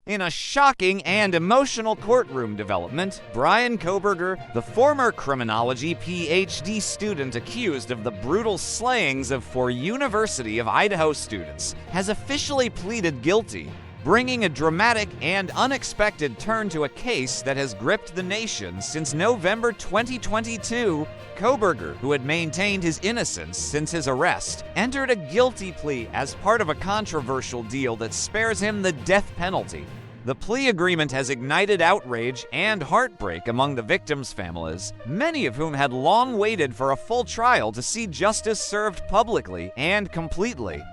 In a shocking and emotional courtroom development, Bryan Kohberger, the former criminology Ph.D. student accused of the brutal slayings of 4 University of Idaho students, has officially pleaded guilty, bringing a dramatic and unexpected turn to a case that has gripped the nation since November 2022. Kohberger, who had maintained his innocence since his arrest, entered a guilty plea as part of a controversial deal that spares him the death penalty. The plea agreement has ignited outrage and heartbreak among the victims' families, many of whom had long waited for a full trial to see justice served publicly and completely.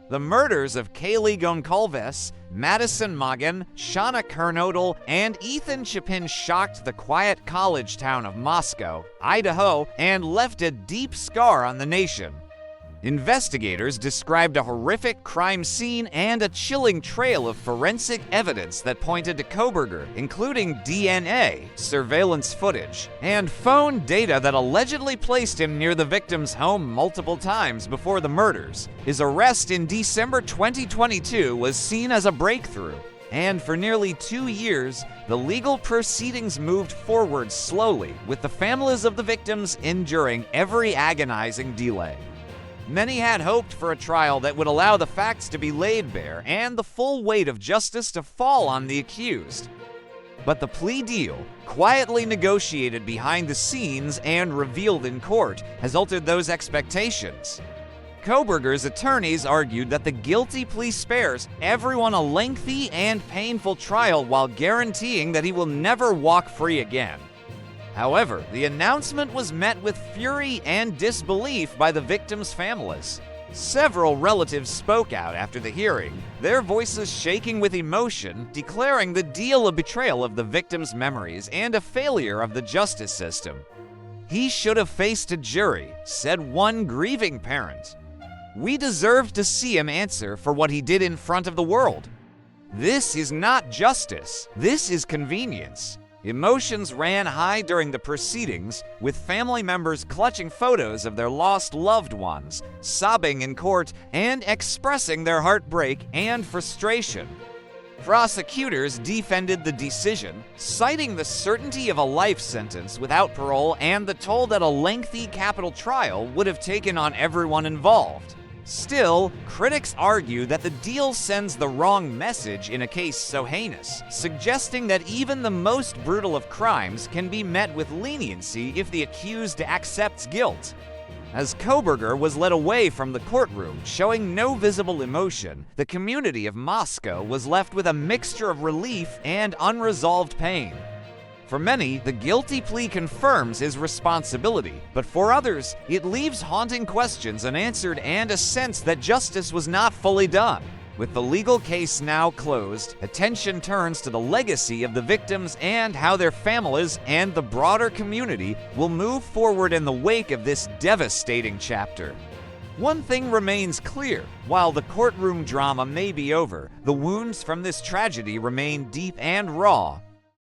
The murders of Kaylee Goncalves, Madison Mogen, Xana Kernodle, and Ethan Chapin shocked the quiet college town of Moscow, Idaho, and left a deep scar on the nation. Investigators described a horrific crime scene and a chilling trail of forensic evidence that pointed to Kohberger, including DNA, surveillance footage, and phone data that allegedly placed him near the victim's home multiple times before the murders. His arrest in December 2022 was seen as a breakthrough, and for nearly 2 years, the legal proceedings moved forward slowly, with the families of the victims enduring every agonizing delay. Many had hoped for a trial that would allow the facts to be laid bare and the full weight of justice to fall on the accused. But the plea deal, quietly negotiated behind the scenes and revealed in court, has altered those expectations. Kohberger's attorneys argued that the guilty plea spares everyone a lengthy and painful trial while guaranteeing that he will never walk free again. However, the announcement was met with fury and disbelief by the victims' families. Several relatives spoke out after the hearing, their voices shaking with emotion, declaring the deal a betrayal of the victims' memories and a failure of the justice system. "He should have faced a jury," said one grieving parent. "We deserved to see him answer for what he did in front of the world. This is not justice, this is convenience." Emotions ran high during the proceedings, with family members clutching photos of their lost loved ones, sobbing in court, and expressing their heartbreak and frustration. Prosecutors defended the decision, citing the certainty of a life sentence without parole and the toll that a lengthy capital trial would have taken on everyone involved. Still, critics argue that the deal sends the wrong message in a case so heinous, suggesting that even the most brutal of crimes can be met with leniency if the accused accepts guilt. As Kohberger was led away from the courtroom, showing no visible emotion, the community of Moscow was left with a mixture of relief and unresolved pain. For many, the guilty plea confirms his responsibility, but for others, it leaves haunting questions unanswered and a sense that justice was not fully done. With the legal case now closed, attention turns to the legacy of the victims and how their families and the broader community will move forward in the wake of this devastating chapter. One thing remains clear: while the courtroom drama may be over, the wounds from this tragedy remain deep and raw,